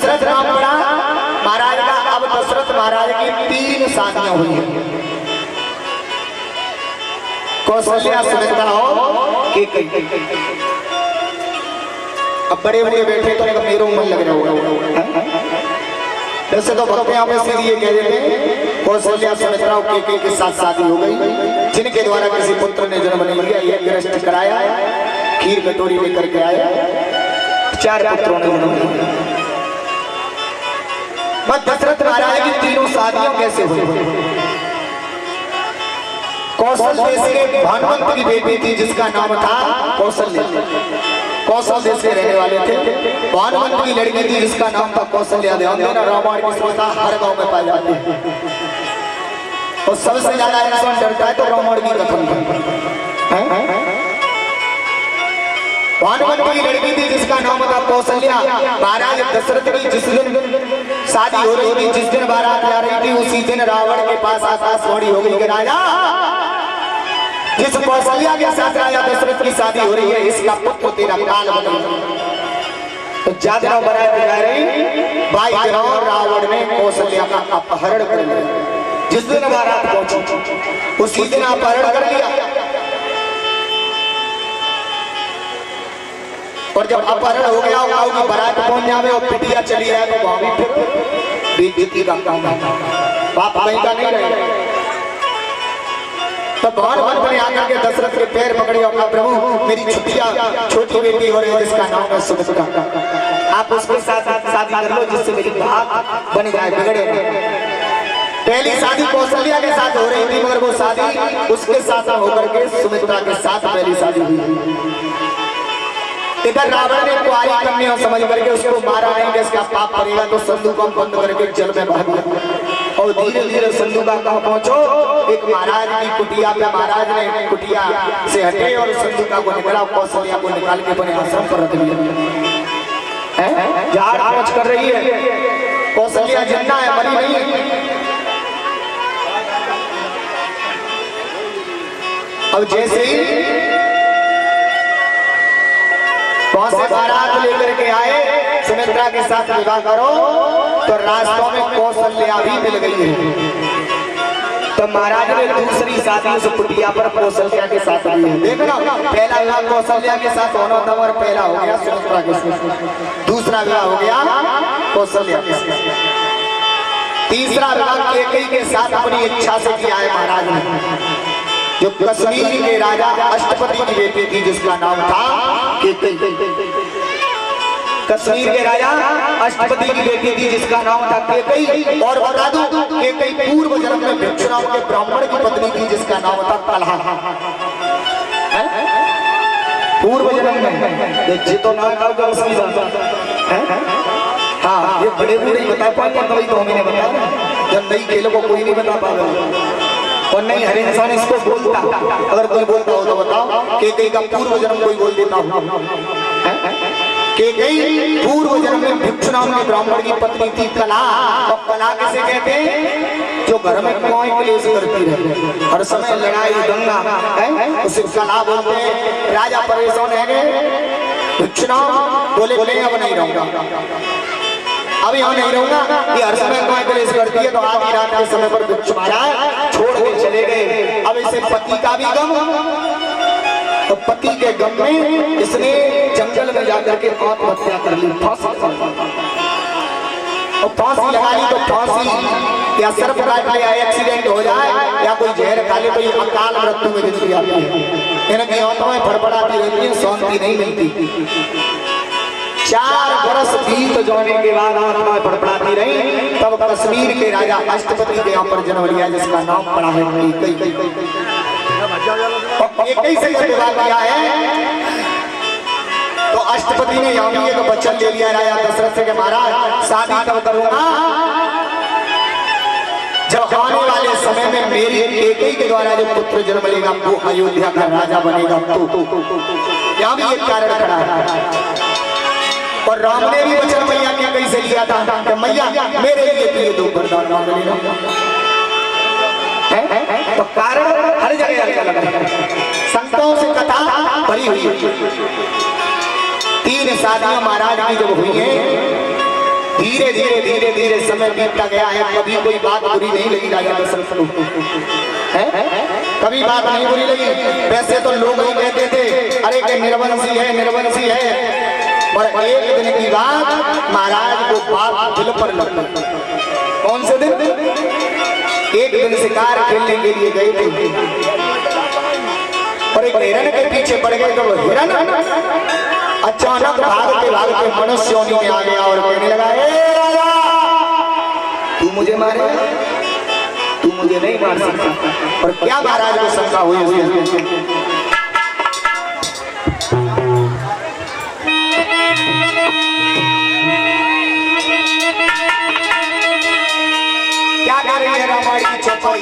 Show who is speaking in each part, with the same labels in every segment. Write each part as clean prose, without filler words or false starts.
Speaker 1: दशरथ नाम पड़ा महाराज का। अब दशरथ महाराज की 3 शादियां हुई हैं, कौशल्या, सुमित्रा और कैकेयी। अब बड़े बड़े बैठे तो मेरो मन लग रहा होगा। वैसे तो भक्त यहाँ पे सीधी ये कह देते हैं कौशल्या, सुमित्रा और कैकेयी के साथ शादी हो गई, जिनके द्वारा किसी पुत्र ने जन्म नहीं लिया। ये ग्रस्त कराया, खीर कटोरी लेकर के आया, 4 पुत्रों ने जन्म लिया। बस दशरथ महाराज की 3 शादियां कैसे हुई? कौशल देश के भानुमंत की बेटी थी जिसका नाम था कौशल्या। कौशल देश के रहने वाले थे। भानुमंत की लड़की थी जिसका नाम था कौशल्या। ध्यान देना, रामायण की कथा हर गांव में पाई जाती है और सबसे ज्यादा इंसान डरता है तो रामायण की कथा। भानुमंत की लड़की थी जिसका नाम था कौशल्या। महाराज दशरथ की जिस दिन शादी हो रही थी, जिस दिन बारात जा रही थी, उसी दिन रावण के पास आकाशवाणी हो गई कि राजा, जिस कौशल्या के साथ राजा दशरथ की शादी हो रही है, इसका पुत्र तेरा काल बनेगा। तो ज्यादा बारात जा रही, 22 दिनों रावण ने कौशल्या का अपहरण कर लिया। जिस दिन बारात पहुंची उसी दिन अपहरण कर लिया। और जब अपहरण हो गया होगा, बारात पहुंच जावे और पिटिया चली जाए तो वहां भी फिर बेइज्जती का काम है, बाप कहीं का नहीं रहेगा। तो भानुमंत ने आकर के दशरथ के पैर पकड़े और कहा, प्रभु मेरी छोटी बेटी हो रही है जिसका नाम है सुमित्रा, आप उसके साथ शादी कर लो जिससे मेरी बात बन जाए, बिगड़े नहीं। पहली शादी कौशल्या के साथ हो रही थी, मगर वो शादी उसके साथ होकर के सुमित्रा के साथ पहली शादी हुई। इधर रावण ने कुआरी कन्या समझ करके उसको मारा नहीं कि इसका पाप पड़ेगा, तो संदूक को बंद करके जल में बहा दिया। और धीरे धीरे संदूक कहाँ पहुंचो, एक महाराज की कुटिया पे महाराज ने कुटिया से हटे और संदूक को निकाला, कौशल्या को निकाल के अपने आश्रम पर रख दिया। झाड़ पहुंच कर रही है, कौशल्या जिंदा है, मरी नहीं है। अब जैसे ही वहां से बारात लेकर के आए, सुमित्रा के साथ विवाह करो, तो रास्तों में कौशल्या भी मिल गई है। तो महाराज ने दूसरी शादी उस कुटिया पर कौशल्या के साथ की है। देखना, पहला विवाह कौशल्या के साथ होना था और पहला हो गया सुमित्रा के साथ, दूसरा विवाह हो गया कौशल्या के साथ, तीसरा विवाह कैकेयी के साथ अपनी इच्छा से किया है महाराज ने। जो कश्मीर के राजा अष्टपति की बेटी थी जिसका नाम था कैकेयी। कश्मीर के राजा अष्टपति की बेटी थी जिसका नाम था कैकेयी। और बता दूं, कैकेयी पूर्व जन्म में भिक्षु नाम के ब्राह्मण की पत्नी थी जिसका नाम था कलहा। पूर्व जन्म में देखिए तो नाम का उसकी हाँ, ये बड़े बूढ़े बता पाएंगे, कभी तो हमें बताया, जब नई खेलों को कोई नहीं बता पाएगा और नहीं हर इंसान इसको बोलता। अगर कोई बोलता हो तो बताओ, कैकेयी का पूर्व जन्म कोई बोल देता हो। कैकेयी पूर्व जन्म में भिक्षु नाम के ब्राह्मण की पत्नी थी कलहा। और कलहा किसे कहते हैं? जो घर में कोई क्लेश करती रहे, हर समय लड़ाई दंगा है, उसे कलहा बोलते हैं। राजा परेशान है, भिक्षु नाम बोले अब नहीं रहूंगा, अब यहाँ नहीं रहूंगा, ये हर समय कोई क्लेश करती है। तो आधी रात के समय पर भिक्षु महाराज छोड़ के चले गए। अब इसे पति का भी गम, तो पति के गम में इसने जंगल में जाकर के आत्महत्या कर ली, फांसी लगा ली। तो फांसी या सर्प काट ले, या एक्सीडेंट हो जाए, या कोई जहर खा ले, तो ये अकाल मृत्यु में गिनती आती है। इनकी आत्माएं फड़फड़ाती रहती है, शांति नहीं मिलती। 4 वर्ष बीत जाने के बाद आत्माएं फड़फड़ाती रही। तब कश्मीर के राजा अष्टपति के यहाँ पर जन्म लिया जिसका नाम पड़ा है कैकेयी। कैकेयी से विवाह किया है तो अष्टपति ने यहाँ भी एक वचन ले लिया राजा दशरथ से कि महाराज शादी तब करूंगा जब आने वाले समय में मेरी कैकेयी के द्वारा जो पुत्र जन्म लेगा वो अयोध्या का राजा बनेगा। तो यहाँ भी एक कारण खड़ा है। और राम ने भी वचन मैया कैकेयी से लिया था कि मैया मेरे लिए दो वरदान मांग लेना। तो कारण हर जगह अलग अलग है, संतों से कथा भरी हुई है। 3 शादियां महाराज की जब हुई है धीरे धीरे धीरे धीरे समय बीतता गया है, कभी कोई बात बुरी नहीं लगी राजा दशरथ को, कभी बात नहीं बुरी लगी। वैसे तो लोग ही कहते थे अरे कि निर्वंशी है निर्वंशी है, पर एक दिन की बात महाराज को बात दिल पर लगी। कौन से दिन? एक दिन शिकार खेलने के लिए गए थे और एक हिरण के पीछे पड़ गए, तो हिरण अचानक भागते भागते मनुष्य योनि में आ गया और कहने लगा, ए राजा तू मुझे मारे, तू मुझे नहीं मार सकता। और क्या महाराज को शंका हुई? क्या कर रही है रामायण की चौपाई?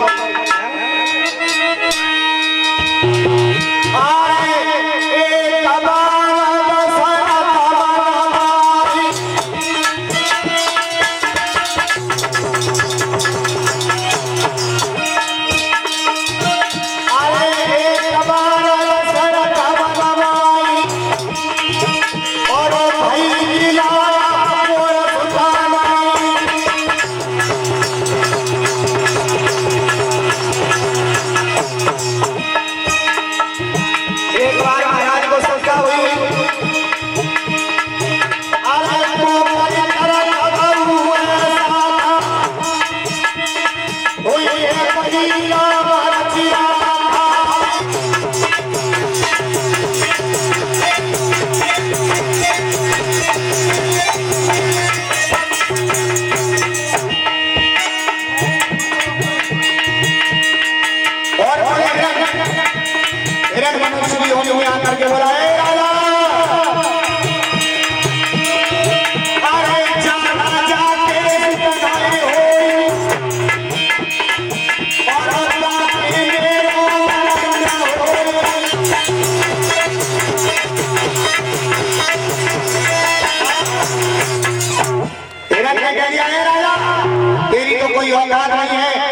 Speaker 1: तेरी तो कोई औकात नहीं है,